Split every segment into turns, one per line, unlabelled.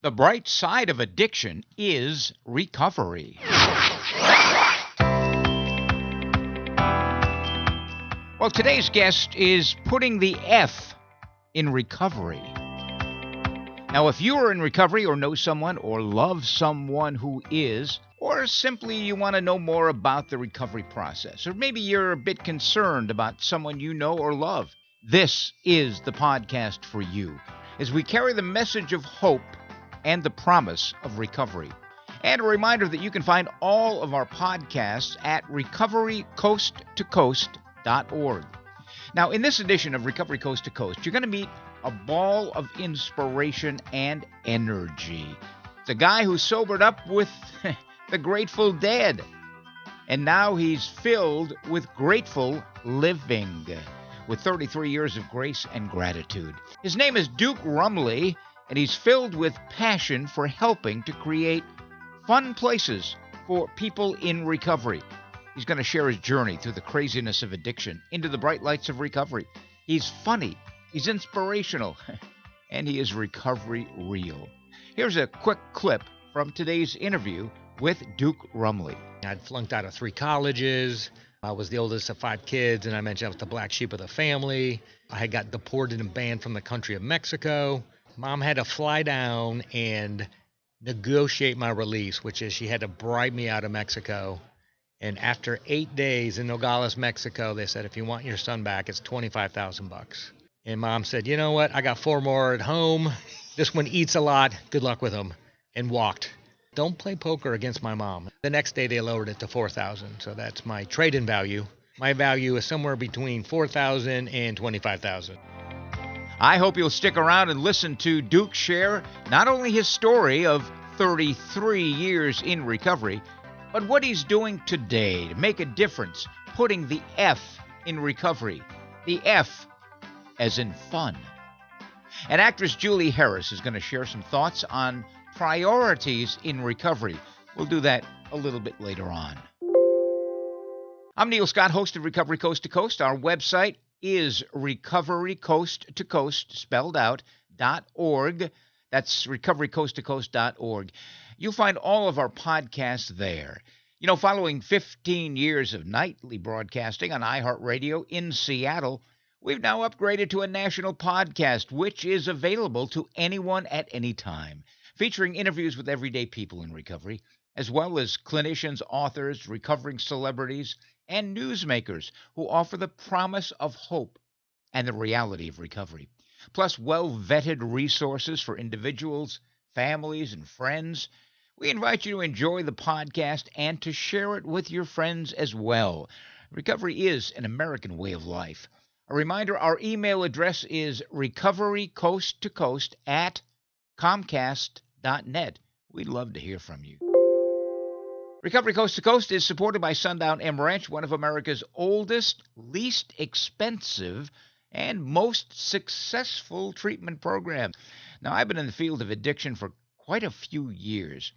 The bright side of addiction is recovery. Well, today's guest is putting the F in recovery. Now, if you are in recovery or know someone or love someone who is, or simply you want to know more about the recovery process, or maybe you're a bit concerned about someone you know or love, this is the podcast for you as we carry the message of hope and the promise of recovery. And a reminder that you can find all of our podcasts at recoverycoasttocoast.org. Now, in this edition of Recovery Coast to Coast, you're going to meet a ball of inspiration and energy. It's a guy who sobered up with the Grateful Dead, and now he's filled with grateful living, with 33 years of grace and gratitude. His name is Duke Rumley, and he's filled with passion for helping to create fun places for people in recovery. He's going to share his journey through the craziness of addiction into the bright lights of recovery. He's funny, he's inspirational, and he is recovery real. Here's a quick clip from today's interview with Duke Rumley.
I'd flunked out of 3 colleges. I was the oldest of 5 kids, and I mentioned I was the black sheep of the family. I had got deported and banned from the country of Mexico. Mom had to fly down and negotiate my release, which is she had to bribe me out of Mexico. And after 8 days in Nogales, Mexico, they said, if you want your son back, it's $25,000. And Mom said, you know what? I got 4 more at home. This one eats a lot. Good luck with him. And walked. Don't play poker against my mom. The next day they lowered it to $4,000. So that's my trade-in value. My value is somewhere between $4,000 and $25,000.
I hope you'll stick around and listen to Duke share not only his story of 33 years in recovery, but what he's doing today to make a difference, putting the F in recovery. The F as in fun. And actress Julie Harris is going to share some thoughts on priorities in recovery. We'll do that a little bit later on. I'm Neil Scott, host of Recovery Coast to Coast. Our website is recoverycoasttocoast, spelled out, .org. That's recoverycoasttocoast.org. You'll find all of our podcasts there. You know, following 15 years of nightly broadcasting on iHeartRadio in Seattle, we've now upgraded to a national podcast, which is available to anyone at any time, featuring interviews with everyday people in recovery, as well as clinicians, authors, recovering celebrities, and newsmakers who offer the promise of hope and the reality of recovery, plus well-vetted resources for individuals, families, and friends. We invite you to enjoy the podcast and to share it with your friends as well. Recovery is an American way of life. A reminder, our email address is recoverycoasttocoast@comcast.net. We'd love to hear from you. Recovery Coast to Coast is supported by Sundown M Ranch, one of America's oldest, least expensive, and most successful treatment programs. Now, I've been in the field of addiction for quite a few years,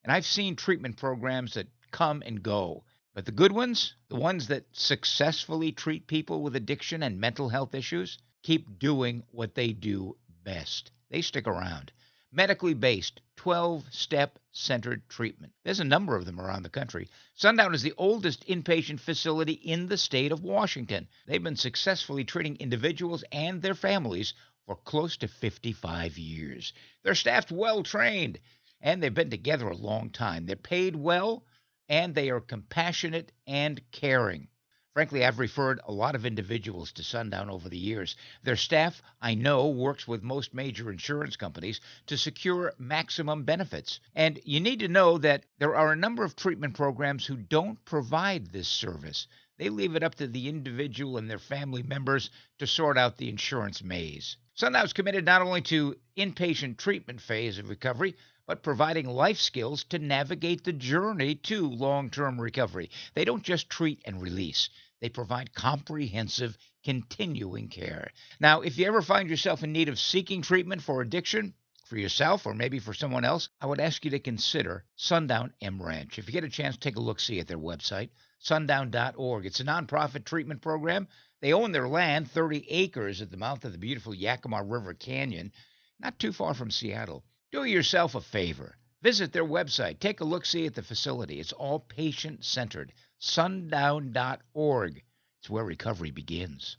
and I've seen treatment programs that come and go. But the good ones, the ones that successfully treat people with addiction and mental health issues, keep doing what they do best. They stick around. Medically based, 12-step centered treatment. There's a number of them around the country. Sundown is the oldest inpatient facility in the state of Washington. They've been successfully treating individuals and their families for close to 55 years. They're staffed well-trained, and they've been together a long time. They're paid well, and they are compassionate and caring. Frankly, I've referred a lot of individuals to Sundown over the years. Their staff, I know, works with most major insurance companies to secure maximum benefits. And you need to know that there are a number of treatment programs who don't provide this service. They leave it up to the individual and their family members to sort out the insurance maze. Sundown is committed not only to inpatient treatment phase of recovery, but providing life skills to navigate the journey to long-term recovery. They don't just treat and release. They provide comprehensive, continuing care. Now, if you ever find yourself in need of seeking treatment for addiction, for yourself or maybe for someone else, I would ask you to consider Sundown M Ranch. If you get a chance, take a look-see at their website, sundown.org. It's a nonprofit treatment program. They own their land, 30 acres at the mouth of the beautiful Yakima River Canyon, not too far from Seattle. Do yourself a favor. Visit their website. Take a look-see at the facility. It's all patient-centered. Sundown.org. It's where recovery begins.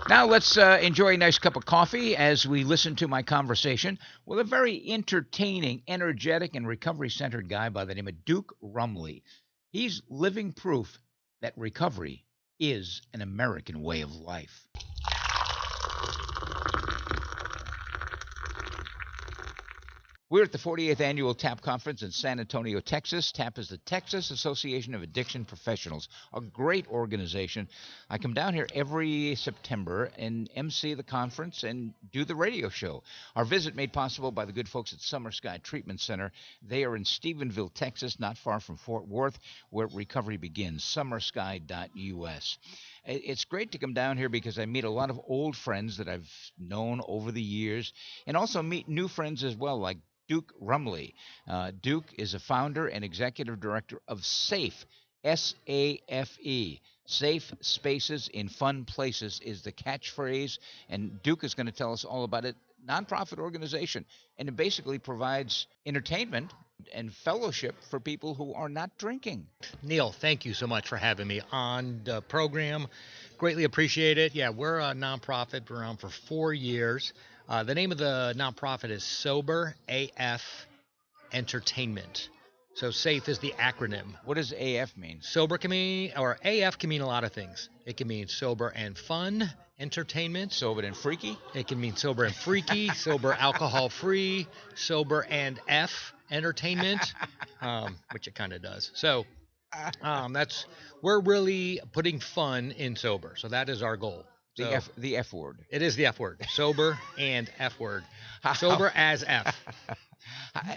Now let's enjoy a nice cup of coffee as we listen to my conversation with a very entertaining, energetic, and recovery-centered guy by the name of Duke Rumley. He's living proof that recovery is an American way of life. We're at the 48th Annual TAP Conference in San Antonio, Texas. TAP is the Texas Association of Addiction Professionals, a great organization. I come down here every September and MC the conference and do the radio show. Our visit made possible by the good folks at Summer Sky Treatment Center. They are in Stephenville, Texas, not far from Fort Worth, where recovery begins, summersky.us. It's great to come down here because I meet a lot of old friends that I've known over the years and also meet new friends as well, like Duke Rumley. Duke is a founder and executive director of SAFE, SAFE. Safe Spaces in Fun Places is the catchphrase, and Duke is going to tell us all about it. Nonprofit organization, and it basically provides entertainment and fellowship for people who are not drinking.
Neil, thank you so much for having me on the program. Greatly appreciate it. Yeah, we're a nonprofit. We're around for 4 years. The name of the nonprofit is Sober AF Entertainment. So SAFE is the acronym.
What does AF mean?
Sober can mean, or AF can mean a lot of things. It can mean sober and fun entertainment.
Sober and freaky?
It can mean sober and freaky, sober alcohol free, sober and F entertainment, which it kind of does. So we're really putting fun in sober. So that is our goal.
The F word.
It is the F word. Sober and F word. Sober as F.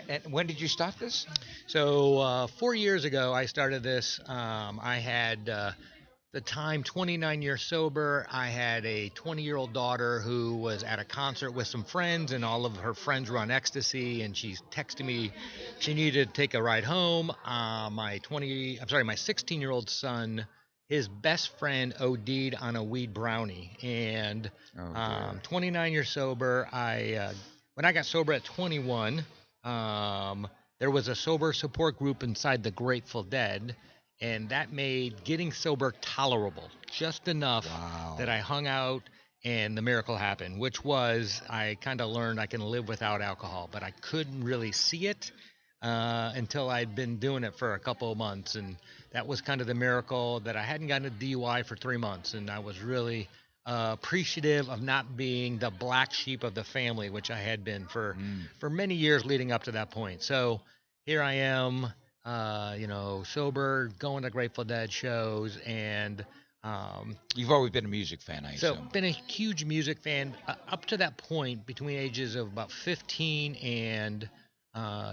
And when did you start this?
So 4 years ago, I started this. I had the time 29 years sober. I had a 20-year-old daughter who was at a concert with some friends, and all of her friends were on ecstasy, and she's texting me she needed to take a ride home. My 16-year-old son, his best friend OD'd on a weed brownie, and 29 years sober. When I got sober at 21, there was a sober support group inside the Grateful Dead, and that made getting sober tolerable, just enough that I hung out and the miracle happened, which was I kind of learned I can live without alcohol, but I couldn't really see it until I'd been doing it for a couple of months, and that was kind of the miracle that I hadn't gotten a DUI for 3 months, and I was really appreciative of not being the black sheep of the family, which I had been for many years leading up to that point. So here I am, sober, going to Grateful Dead shows, and
you've always been a music fan, I assume.
So been a huge music fan up to that point. Between ages of about 15 and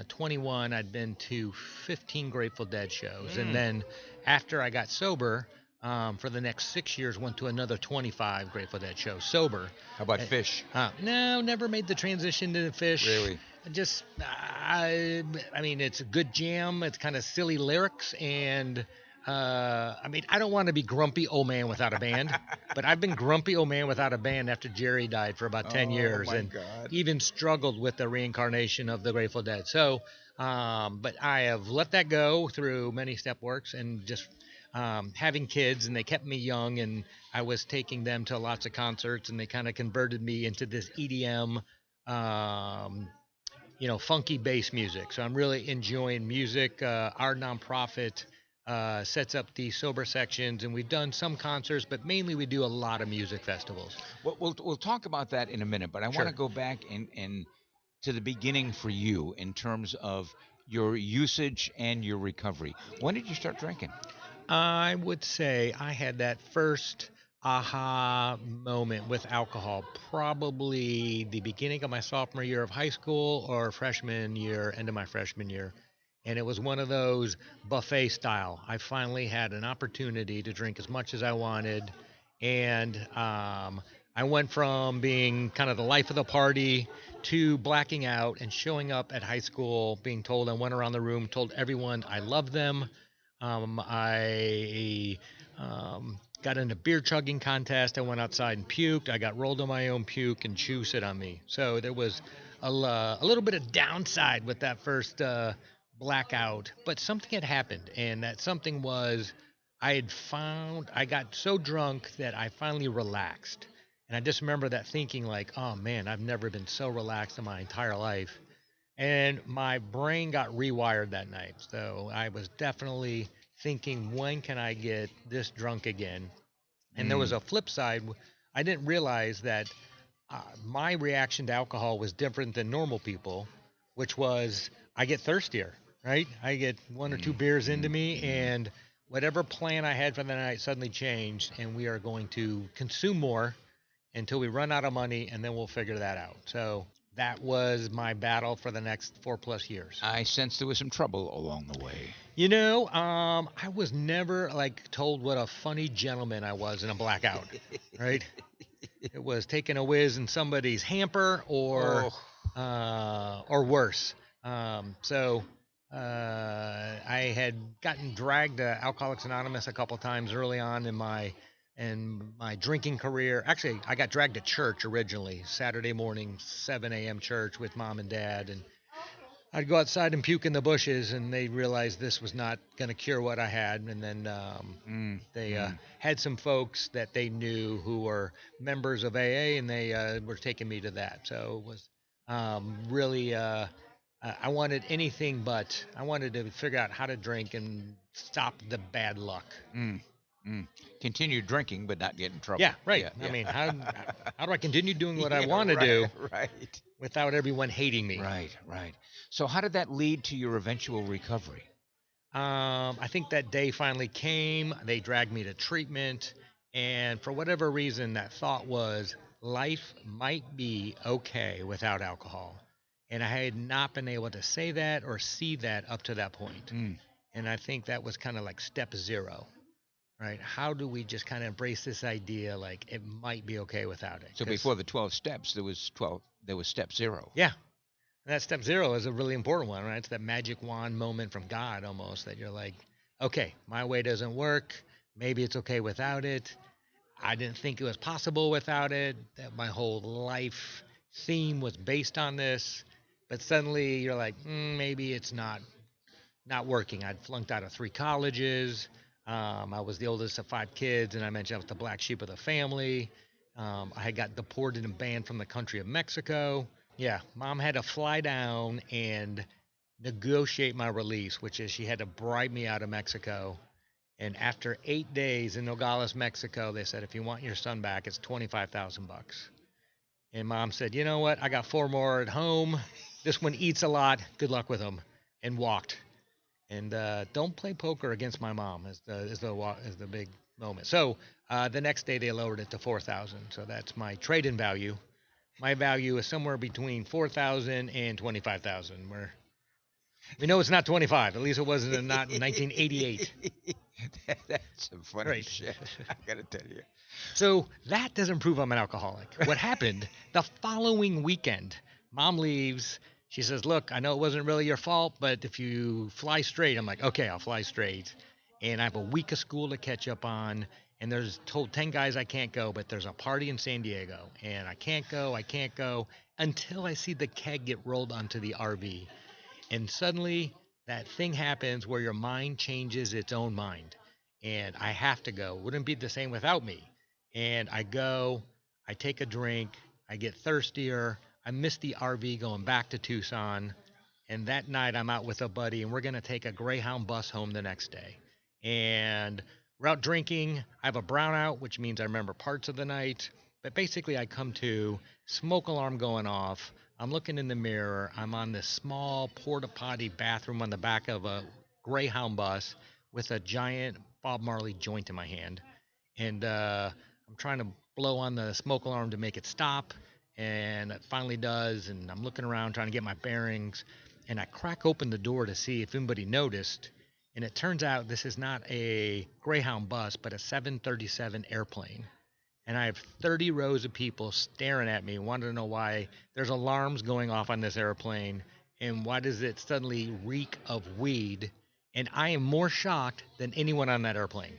21, I'd been to 15 Grateful Dead shows, and then after I got sober, for the next 6 years, went to another 25 Grateful Dead shows sober.
How about Fish?
No, never made the transition to Fish.
Really?
Just, I mean, it's a good jam. It's kind of silly lyrics, and I don't want to be grumpy old man without a band, but I've been grumpy old man without a band after Jerry died for about 10 years, and even struggled with the reincarnation of the Grateful Dead. So, but I have let that go through many step works and just having kids, and they kept me young, and I was taking them to lots of concerts, and they kind of converted me into this EDM, funky bass music. So I'm really enjoying music. Our nonprofit sets up the sober sections, and we've done some concerts, but mainly we do a lot of music festivals.
We'll talk about that in a minute, but I want to go back and to the beginning for you in terms of your usage and your recovery. When did you start drinking?
I would say I had that first aha moment with alcohol probably the beginning of my sophomore year of high school or freshman year, end of my freshman year. And it was one of those buffet style. I finally had an opportunity to drink as much as I wanted. And I went from being kind of the life of the party to blacking out and showing up at high school, being told I went around the room, told everyone I loved them. I got in a beer chugging contest. I went outside and puked. I got rolled on my own puke, and Chew sit on me. So there was a little bit of downside with that first blackout, but something had happened, and that something was I got so drunk that I finally relaxed. And I just remember that thinking, like, oh man, I've never been so relaxed in my entire life. And my brain got rewired that night. So I was definitely thinking, when can I get this drunk again? And there was
Mm.
a flip side. I didn't realize that my reaction to alcohol was different than normal people, which was I get thirstier, right? I get one or two
Mm.
beers into
Mm.
me,
Mm.
and whatever plan I had for the night suddenly changed, and we are going to consume more until we run out of money, and then we'll figure that out. So that was my battle for the next 4+ years.
I sense there was some trouble along the way.
I was never like told what a funny gentleman I was in a blackout, right? It was taking a whiz in somebody's hamper
Oh.
or worse. So I had gotten dragged to Alcoholics Anonymous a couple times early on in my drinking career. Actually, I got dragged to church originally, Saturday morning, 7 a.m. church with mom and dad, and I'd go outside and puke in the bushes, and they realized this was not going to cure what I had. And then
Mm.
they
Mm.
had some folks that they knew who were members of AA, and they were taking me to that. So it was really, I wanted anything but. I wanted to figure out how to drink and stop the bad luck.
Mm. Mm. Continue drinking, but not get in trouble.
Yeah, right.
Yeah,
I
yeah.
mean, how do I continue doing what I
Yeah,
want to
right,
do
right.
without everyone hating me?
Right, right. So, how did that lead to your eventual recovery?
I think that day finally came. They dragged me to treatment. And for whatever reason, that thought was life might be okay without alcohol. And I had not been able to say that or see that up to that point.
Mm.
And I think that was kind of like step zero, right? How do we just kind of embrace this idea like it might be okay without it?
So, before the 12 steps, there was 12. There was step zero.
Yeah. And that step zero is a really important one, right? It's that magic wand moment from God almost that you're like, okay, my way doesn't work. Maybe it's okay without it. I didn't think it was possible without it. That my whole life theme was based on this. But suddenly you're like, maybe it's not working. I'd flunked out of 3 colleges. I was the oldest of 5 kids, and I mentioned I was the black sheep of the family. I had got deported and banned from the country of Mexico. Yeah, mom had to fly down and negotiate my release, which is she had to bribe me out of Mexico. And after 8 days in Nogales, Mexico, they said, if you want your son back, it's $25,000. And mom said, you know what? I got 4 more at home. This one eats a lot. Good luck with him. And walked. And don't play poker against my mom is the big moment. So the next day they lowered it to 4,000. So that's my trade-in value. My value is somewhere between 4,000 and 25,000. Where we know it's not 25. At least it wasn't not in 1988.
That's some funny
Right.
shit. I gotta tell you.
So that doesn't prove I'm an alcoholic. What happened the following weekend? Mom leaves. She says, look, I know it wasn't really your fault, but if you fly straight, I'm like, okay, I'll fly straight. And I have a week of school to catch up on. And there's told 10 guys I can't go, but there's a party in San Diego. And I can't go until I see the keg get rolled onto the RV. And suddenly that thing happens where your mind changes its own mind. And I have to go. Wouldn't be the same without me. And I go, I take a drink, I get thirstier. I miss the RV going back to Tucson. And that night I'm out with a buddy and we're going to take a Greyhound bus home the next day. And we're out drinking. I have a brownout, which means I remember parts of the night. But basically I come to, smoke alarm going off. I'm looking in the mirror. I'm on this small porta potty bathroom on the back of a Greyhound bus with a giant Bob Marley joint in my hand. And I'm trying to blow on the smoke alarm to make it stop. And it finally does. And I'm looking around trying to get my bearings. And I crack open the door to see if anybody noticed. And it turns out this is not a Greyhound bus, but a 737 airplane. And I have 30 rows of people staring at me, wanting to know why there's alarms going off on this airplane, and why does it suddenly reek of weed? And I am more shocked than anyone on that airplane.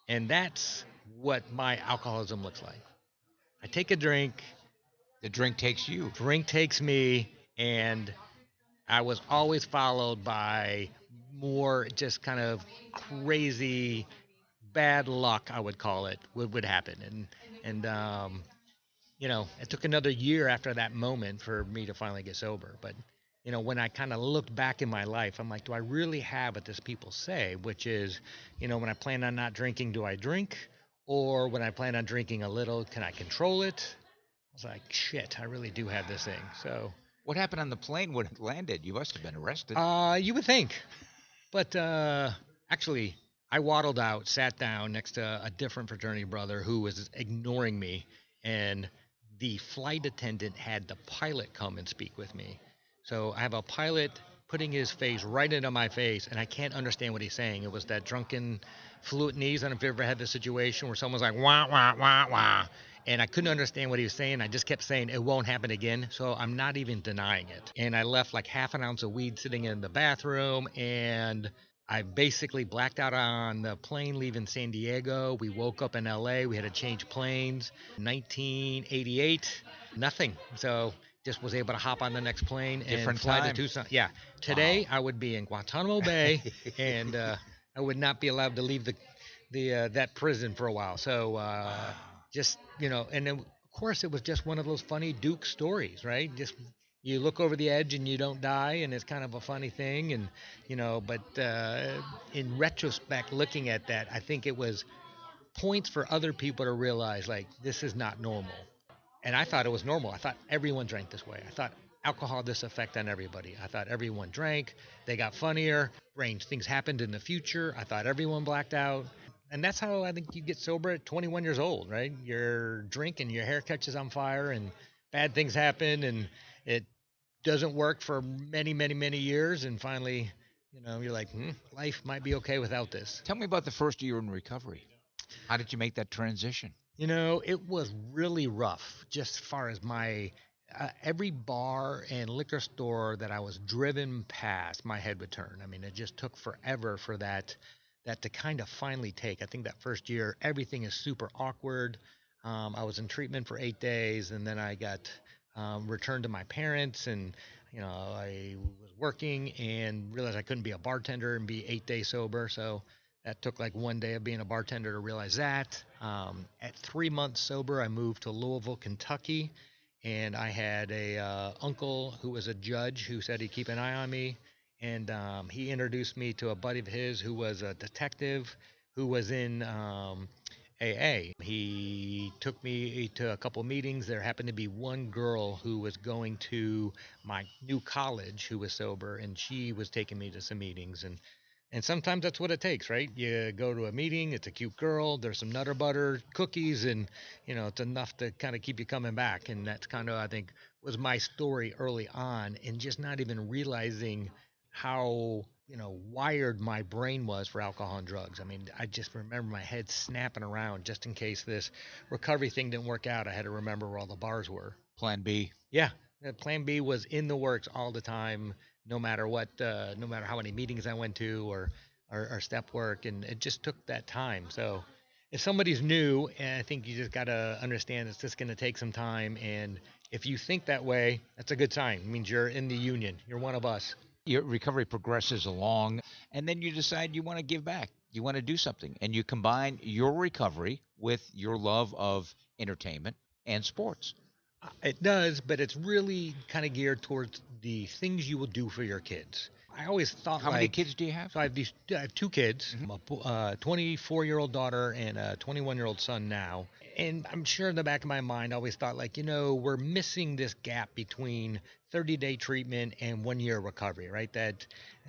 And that's what my alcoholism looks like. I take a drink,
The drink takes you.
Drink takes me, and I was always followed by more just kind of crazy bad luck, I would call it, would happen. And it took another year after that moment for me to finally get sober. But, when I kind of looked back in my life, I'm like, do I really have what this people say, which is, when I plan on not drinking, do I drink? Or when I plan on drinking a little, can I control it? I was like, shit, I really do have this thing. So,
What happened on the plane when it landed? You must have been arrested.
you would think. But actually, I waddled out, sat down next to a different fraternity brother who was ignoring me, and the flight attendant had the pilot come and speak with me. So I have a pilot putting his face right into my face, and I can't understand what he's saying. It was that drunken fluentese. I don't know if you ever had this situation where someone's like, wah, wah, wah, wah. And I couldn't understand what he was saying. I just kept saying, it won't happen again. So I'm not even denying it. And I left like half an ounce of weed sitting in the bathroom. And I basically blacked out on the plane leaving San Diego. We woke up in LA. We had to change planes. 1988, nothing. So just was able to hop on the next plane and
Different
fly
time.
to Tucson. Yeah. Today
Wow.
I would be in Guantanamo Bay, and I would not be allowed to leave the that prison for a while. So
Wow.
just and then, of course, it was just one of those funny Duke stories, right? Just you look over the edge and you don't die, and it's kind of a funny thing, and but in retrospect, looking at that, I think it was points for other people to realize like this is not normal. And I thought it was normal. I thought everyone drank this way. I thought alcohol had this effect on everybody. I thought everyone drank. They got funnier. Strange things happened in the future. I thought everyone blacked out. And that's how I think you get sober at 21 years old, right? You're drinking, your hair catches on fire, and bad things happen, and it doesn't work for many, many, many years. And finally, you're like, life might be okay without this.
Tell me about the first year in recovery. How did you make that transition?
It was really rough, just as far as my every bar and liquor store that I was driven past, my head would turn. I mean, it just took forever for that to kind of finally take. I think that first year, everything is super awkward. I was in treatment for 8 days, and then I got returned to my parents, and I was working and realized I couldn't be a bartender and be 8 days sober. So that took like one day of being a bartender to realize that. At 3 months sober, I moved to Louisville, Kentucky, and I had a uncle who was a judge who said he'd keep an eye on me, and he introduced me to a buddy of his who was a detective who was in AA. He took me to a couple meetings. There happened to be one girl who was going to my new college who was sober, and she was taking me to some meetings. And sometimes that's what it takes, right? You go to a meeting, it's a cute girl, there's some Nutter Butter cookies, and it's enough to kind of keep you coming back. And that's kind of, I think, was my story early on, and just not even realizing how wired my brain was for alcohol and drugs. I mean, I just remember my head snapping around just in case this recovery thing didn't work out. I had to remember where all the bars were.
Plan B.
Yeah, Plan B was in the works all the time, no matter what, no matter how many meetings I went to or step work, and it just took that time. So if somebody's new, I think you just got to understand it's just going to take some time, and if you think that way, that's a good sign. It means you're in the union. You're one of us.
Your recovery progresses along, and then you decide you want to give back. You want to do something, and you combine your recovery with your love of entertainment and sports.
It does, but it's really kind of geared towards the things you will do for your kids. I always thought
How many kids do you have?
So I have two kids, a 24-year-old daughter and a 21-year-old son now. And I'm sure in the back of my mind, I always thought like, we're missing this gap between 30-day treatment and 1 year recovery, right?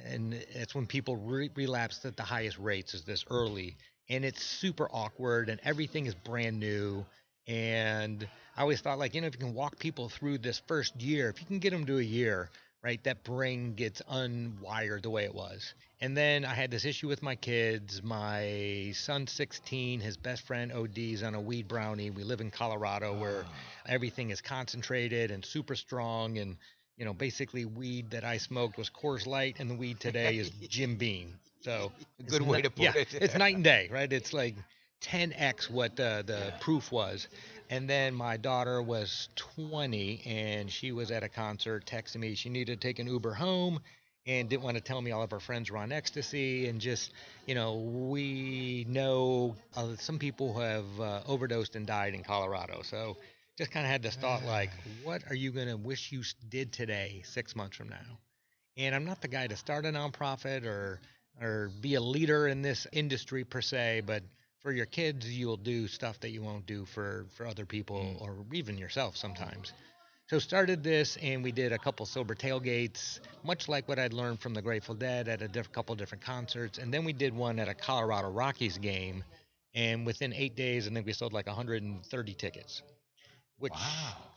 And it's when people relapse at the highest rates is this early. And it's super awkward and everything is brand new. And I always thought like, if you can walk people through this first year, if you can get them to a year, right, that brain gets unwired the way it was. And then I had this issue with my kids. My son's 16, his best friend ODs on a weed brownie. We live in Colorado where everything is concentrated and super strong. And, basically weed that I smoked was Coors Light, and the weed today is Jim Beam. So
A good way to put it.
It's night and day, right? It's like 10x what the proof was. And then my daughter was 20 and she was at a concert texting me she needed to take an Uber home and didn't want to tell me all of her friends were on ecstasy. And just, we know some people who have overdosed and died in Colorado. So just kind of had this thought like, what are you going to wish you did today 6 months from now? And I'm not the guy to start a nonprofit or be a leader in this industry per se, but for your kids, you'll do stuff that you won't do for other people or even yourself sometimes. So started this, and we did a couple sober tailgates, much like what I'd learned from the Grateful Dead at a couple different concerts. And then we did one at a Colorado Rockies game, and within 8 days, I think we sold like 130 tickets, which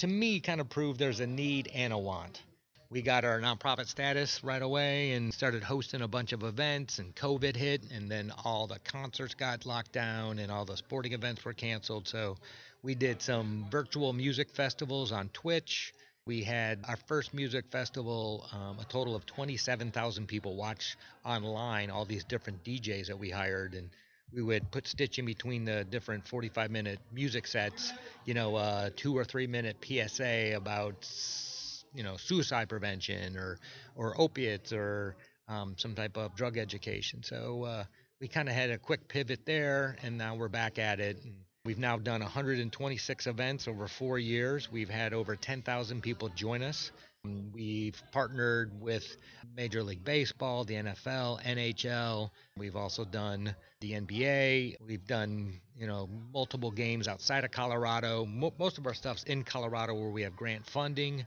to me kind of proved there's a need and a want. We got our nonprofit status right away and started hosting a bunch of events, and COVID hit, and then all the concerts got locked down and all the sporting events were canceled. So we did some virtual music festivals on Twitch. We had our first music festival, a total of 27,000 people watch online, all these different DJs that we hired. And we would put stitch in between the different 45-minute music sets, 2 or 3 minute PSA about suicide prevention or opiates or some type of drug education. So we kind of had a quick pivot there, and now we're back at it. And we've now done 126 events over 4 years. We've had over 10,000 people join us. We've partnered with Major League Baseball, the NFL, NHL. We've also done the NBA. We've done, multiple games outside of Colorado. Most of our stuff's in Colorado where we have grant funding.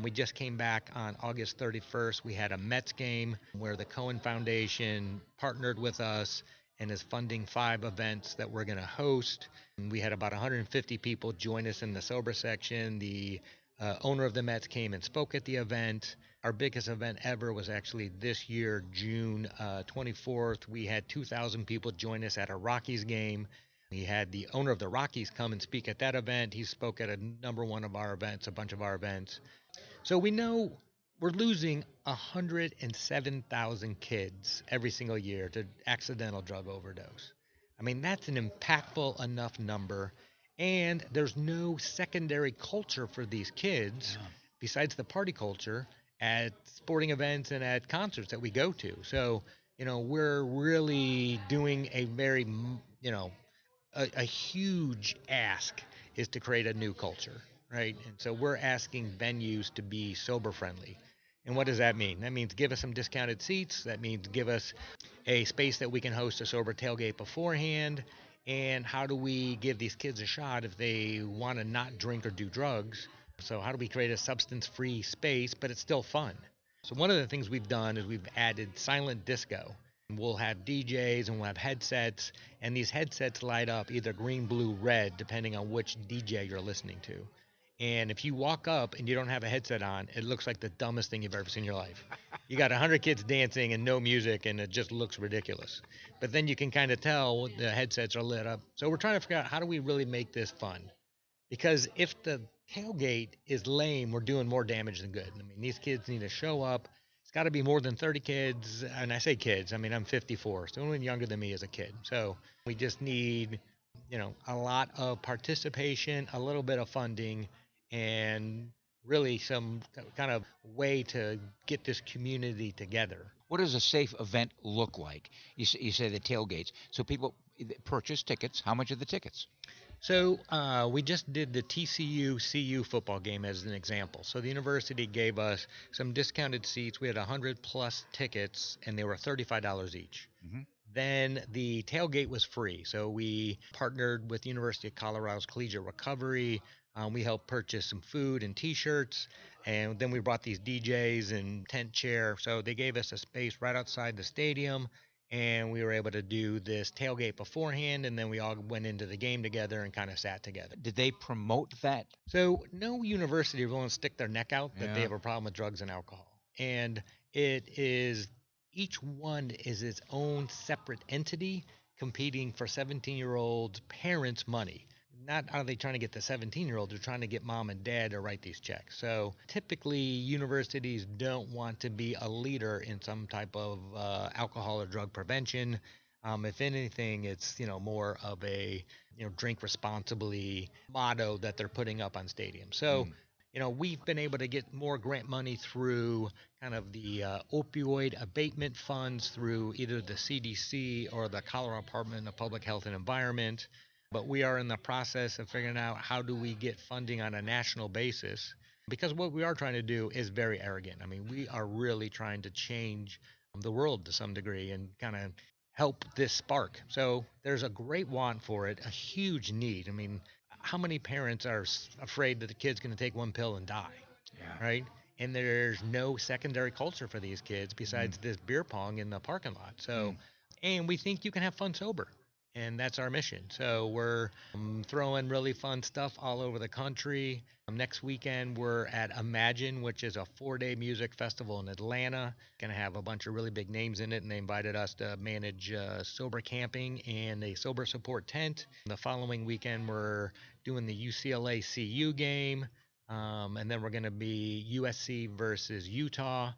We just came back on August 31st. We had a Mets game where the Cohen Foundation partnered with us and is funding 5 events that we're going to host. And we had about 150 people join us in the sober section. The owner of the Mets came and spoke at the event. Our biggest event ever was actually this year, June 24th. We had 2,000 people join us at a Rockies game. We had the owner of the Rockies come and speak at that event. He spoke at a one of our events, a bunch of our events. So we know we're losing 107,000 kids every single year to accidental drug overdose. I mean, that's an impactful enough number. And there's no secondary culture for these kids besides the party culture at sporting events and at concerts that we go to. So, we're really doing a very, a huge ask is to create a new culture, right? And so we're asking venues to be sober friendly. And what does that mean? That means give us some discounted seats. That means give us a space that we can host a sober tailgate beforehand. And how do we give these kids a shot if they want to not drink or do drugs? So how do we create a substance-free space, but it's still fun? So one of the things we've done is we've added silent disco. We'll have DJs and we'll have headsets, and these headsets light up either green, blue, red, depending on which DJ you're listening to. And if you walk up and you don't have a headset on, it looks like the dumbest thing you've ever seen in your life. You got 100 kids dancing and no music, and it just looks ridiculous. But then you can kind of tell the headsets are lit up. So we're trying to figure out how do we really make this fun? Because if the tailgate is lame, we're doing more damage than good. I mean, these kids need to show up. It's got to be more than 30 kids. And I say kids, I mean, I'm 54. So anyone younger than me is a kid. So we just need, a lot of participation, a little bit of funding, and really some kind of way to get this community together.
What does a safe event look like? You say the tailgates. So people purchase tickets. How much are the tickets?
So we just did the TCU CU football game as an example. So the university gave us some discounted seats. We had 100 plus tickets, and they were $35 each.
Mm-hmm.
Then the tailgate was free. So we partnered with the University of Colorado's Collegiate Recovery. We helped purchase some food and T-shirts, and then we brought these DJs and tent chair. So they gave us a space right outside the stadium, and we were able to do this tailgate beforehand, and then we all went into the game together and kind of sat together.
Did they promote that?
So no university will want to stick their neck out that they
Yeah.
have a problem with drugs and alcohol. And it is each one is its own separate entity competing for 17-year-olds' parents' money. Not are they trying to get the 17-year-olds, they're trying to get mom and dad to write these checks. So typically universities don't want to be a leader in some type of alcohol or drug prevention. If anything, it's more of a drink responsibly motto that they're putting up on stadiums. So
Mm.
we've been able to get more grant money through kind of the opioid abatement funds through either the CDC or the Colorado Department of Public Health and Environment. But we are in the process of figuring out how do we get funding on a national basis, because what we are trying to do is very arrogant. I mean, we are really trying to change the world to some degree and kind of help this spark. So there's a great want for it, a huge need. I mean, how many parents are afraid that the kid's going to take one pill and die,
Yeah.
right? And there's no secondary culture for these kids
Mm.
besides this beer pong in the parking lot. So,
Mm.
and we think you can have fun sober. And that's our mission. So we're throwing really fun stuff all over the country. Next weekend, we're at Imagine, which is a 4-day music festival in Atlanta. Going to have a bunch of really big names in it, and they invited us to manage sober camping and a sober support tent. The following weekend, we're doing the UCLA CU game, and then we're going to be USC versus Utah.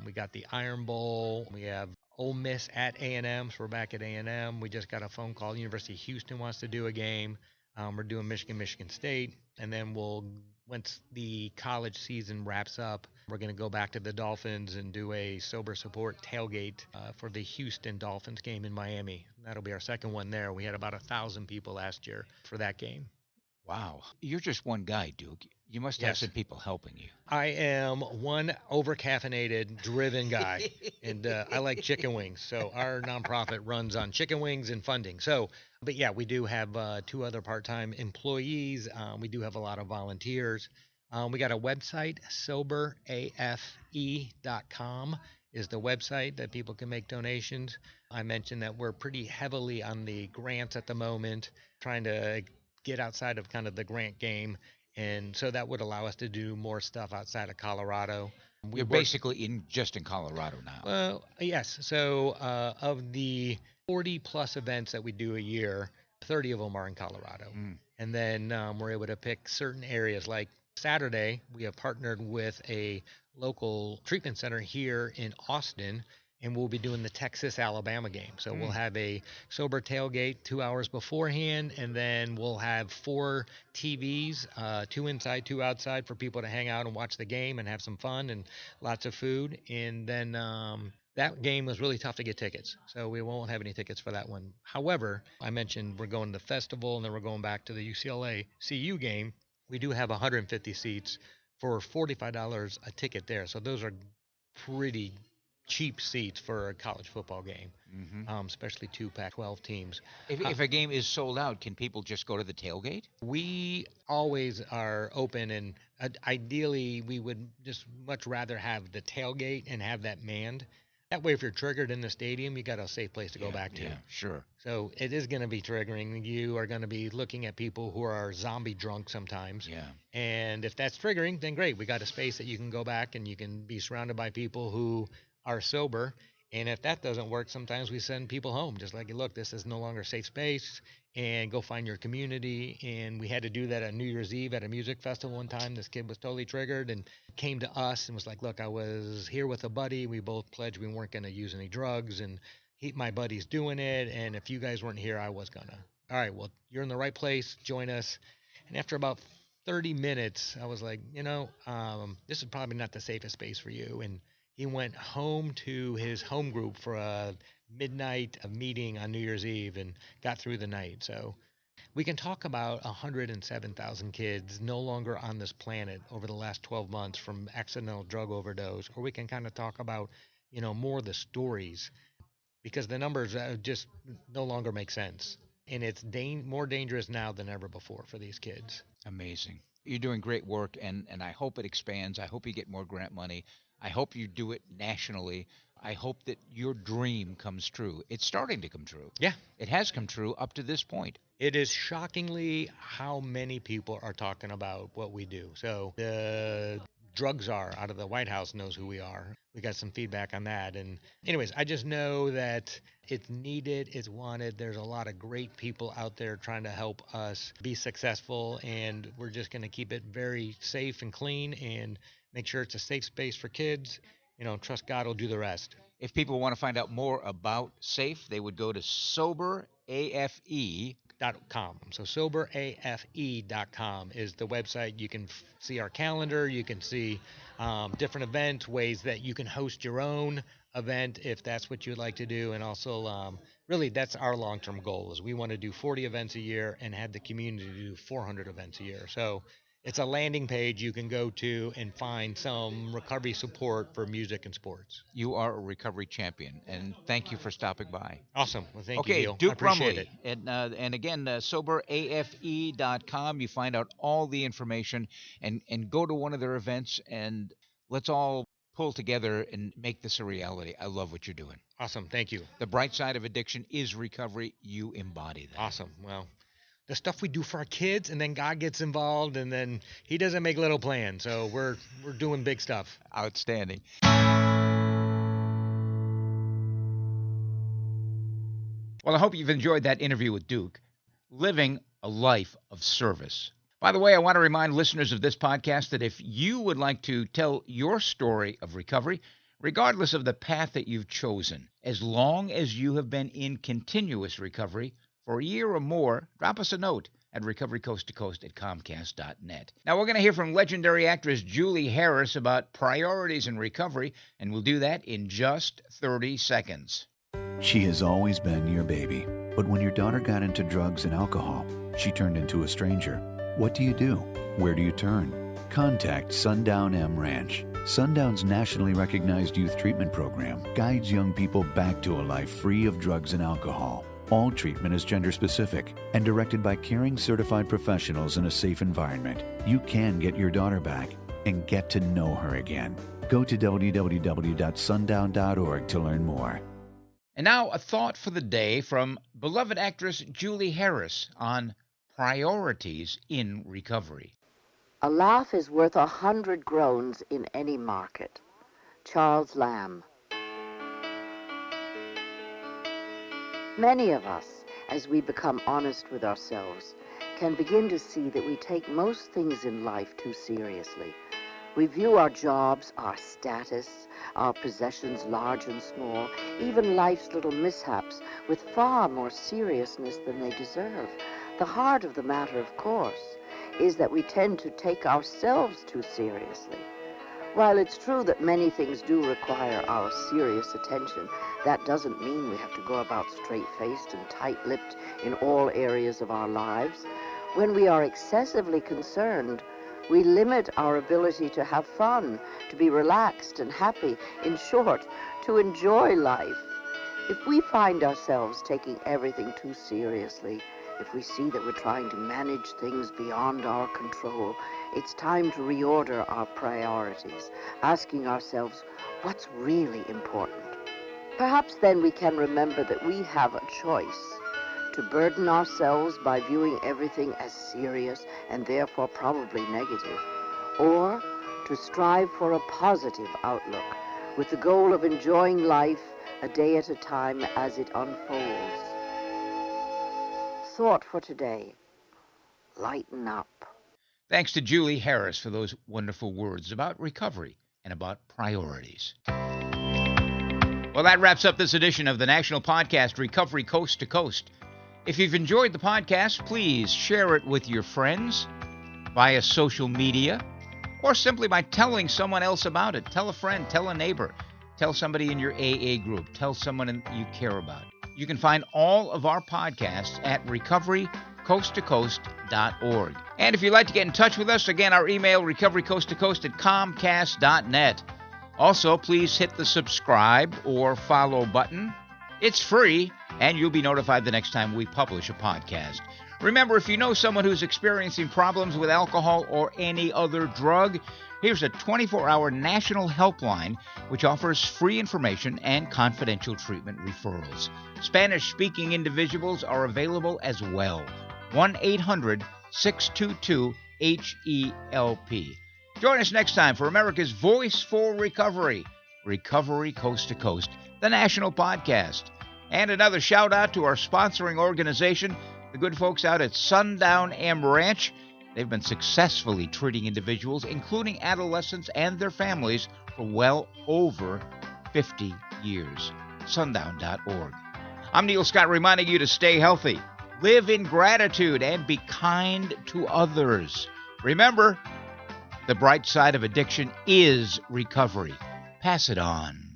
We got the Iron Bowl. We have Ole Miss at A&M, so we're back at A&M. We just got a phone call. University of Houston wants to do a game. We're doing Michigan State, and then once the college season wraps up, we're going to go back to the Dolphins and do a sober support tailgate for the Houston Dolphins game in Miami. That'll be our second one there. We had about 1,000 people last year for that game.
Wow. You're just one guy, Duke. You must have
Yes.
some people helping you.
I am one over-caffeinated, driven guy, and I like chicken wings. So our nonprofit runs on chicken wings and funding. So, but yeah, we do have 2 other part-time employees. We do have a lot of volunteers. We got a website, soberafe.com is the website that people can make donations. I mentioned that we're pretty heavily on the grants at the moment, trying to get outside of kind of the grant game, and so that would allow us to do more stuff outside of Colorado. We
You're
work
basically just in Colorado now.
Well, yes. So of the 40 plus events that we do a year, 30 of them are in Colorado.
Mm.
And then we're able to pick certain areas. Like Saturday, we have partnered with a local treatment center here in Austin, and we'll be doing the Texas Alabama game. So we'll have a sober tailgate 2 hours beforehand, and then we'll have 4 TVs, 2 inside, 2 outside, for people to hang out and watch the game and have some fun and lots of food. And then that game was really tough to get tickets, so we won't have any tickets for that one. However, I mentioned we're going to the festival, and then we're going back to the UCLA CU game. We do have 150 seats for $45 a ticket there, so those are pretty cheap seats for a college football game,
Hmm.
especially 2 Pac-12 teams.
If a game is sold out, can people just go to the tailgate?
We always are open, and ideally, we would just much rather have the tailgate and have that manned. That way, if you're triggered in the stadium, you got a safe place to go back to.
Yeah, sure.
So it is going to be triggering. You are going to be looking at people who are zombie drunk sometimes.
Yeah.
And if that's triggering, then great. We got a space that you can go back and you can be surrounded by people who are sober. And if that doesn't work, sometimes we send people home. Just like, look, this is no longer a safe space, and go find your community. And we had to do that at New Year's Eve at a music festival one time. This kid was totally triggered and came to us and was like, look, I was here with a buddy. We both pledged we weren't going to use any drugs, and my buddy's doing it. And if you guys weren't here, I was gonna. All right, well, you're in the right place. Join us. And after about 30 minutes, I was like, this is probably not the safest space for you. And he went home to his home group for a midnight meeting on New Year's Eve and got through the night. So we can talk about 107,000 kids no longer on this planet over the last 12 months from accidental drug overdose, or we can kind of talk about, more of the stories, because the numbers just no longer make sense. And it's more dangerous now than ever before for these kids.
Amazing. You're doing great work, and I hope it expands. I hope you get more grant money. I hope you do it nationally. I hope that your dream comes true. It's starting to come true.
Yeah.
It has come true up to this point.
It is shockingly how many people are talking about what we do. So the drug czar out of the White House knows who we are. We got some feedback on that. And anyways, I just know that it's needed, it's wanted. There's a lot of great people out there trying to help us be successful, and we're just going to keep it very safe and clean and make sure it's a safe space for kids. Trust God will do the rest.
If people want to find out more about SAFE, they would go to soberafe.
.com. So soberafe.com is the website. You can see our calendar. You can see different events, ways that you can host your own event if that's what you'd like to do. And also, really, that's our long-term goal is we want to do 40 events a year and have the community do 400 events a year. So it's a landing page you can go to and find some recovery support for music and sports.
You are a recovery champion, and thank you for stopping by.
Awesome. Well, thank you,
Okay,
Neil. I
Duke
appreciate
Rumley.
it.
And again, soberafe.com. You find out all the information and go to one of their events, and let's all pull together and make this a reality. I love what you're doing.
Awesome. Thank you.
The bright side of addiction is recovery. You embody that.
Awesome. Well, the stuff we do for our kids, and then God gets involved, and then He doesn't make little plans. So we're doing big stuff.
Outstanding. Well, I hope you've enjoyed that interview with Duke. Living a life of service. By the way, I want to remind listeners of this podcast that if you would like to tell your story of recovery, regardless of the path that you've chosen, as long as you have been in continuous recovery for a year or more, drop us a note at recoverycoasttocoast@comcast.net. Now, we're going to hear from legendary actress Julie Harris about priorities in recovery, and we'll do that in just 30 seconds.
She has always been your baby, but when your daughter got into drugs and alcohol, she turned into a stranger. What do you do? Where do you turn? Contact Sundown M Ranch. Sundown's nationally recognized youth treatment program guides young people back to a life free of drugs and alcohol. All treatment is gender-specific and directed by caring certified professionals in a safe environment. You can get your daughter back and get to know her again. Go to www.sundown.org to learn more.
And now a thought for the day from beloved actress Julie Harris on priorities in recovery.
A laugh is worth 100 groans in any market. Charles Lamb. Many of us, as we become honest with ourselves, can begin to see that we take most things in life too seriously. We view our jobs, our status, our possessions large and small, even life's little mishaps, with far more seriousness than they deserve. The heart of the matter, of course, is that we tend to take ourselves too seriously. While it's true that many things do require our serious attention, that doesn't mean we have to go about straight-faced and tight-lipped in all areas of our lives. When we are excessively concerned, we limit our ability to have fun, to be relaxed and happy, in short, to enjoy life. If we find ourselves taking everything too seriously, if we see that we're trying to manage things beyond our control, it's time to reorder our priorities, asking ourselves, what's really important? Perhaps then we can remember that we have a choice to burden ourselves by viewing everything as serious and therefore probably negative, or to strive for a positive outlook with the goal of enjoying life a day at a time as it unfolds. Thought for today: lighten up.
Thanks to Julie Harris for those wonderful words about recovery and about priorities. Well, that wraps up this edition of the national podcast, Recovery Coast to Coast. If you've enjoyed the podcast, please share it with your friends via social media or simply by telling someone else about it. Tell a friend, tell a neighbor, tell somebody in your AA group, tell someone you care about. You can find all of our podcasts at recoverycoasttocoast.org. And if you'd like to get in touch with us, again, our email, recoverycoasttocoast@comcast.net. Also, please hit the subscribe or follow button. It's free, and you'll be notified the next time we publish a podcast. Remember, if you know someone who's experiencing problems with alcohol or any other drug, here's a 24-hour national helpline which offers free information and confidential treatment referrals. Spanish-speaking individuals are available as well. 1-800-622-HELP. Join us next time for America's Voice for Recovery, Recovery Coast to Coast, the national podcast. And another shout out to our sponsoring organization, the good folks out at Sundown M Ranch. They've been successfully treating individuals, including adolescents and their families, for well over 50 years. Sundown.org. I'm Neil Scott reminding you to stay healthy, live in gratitude, and be kind to others. Remember, the bright side of addiction is recovery. Pass it on.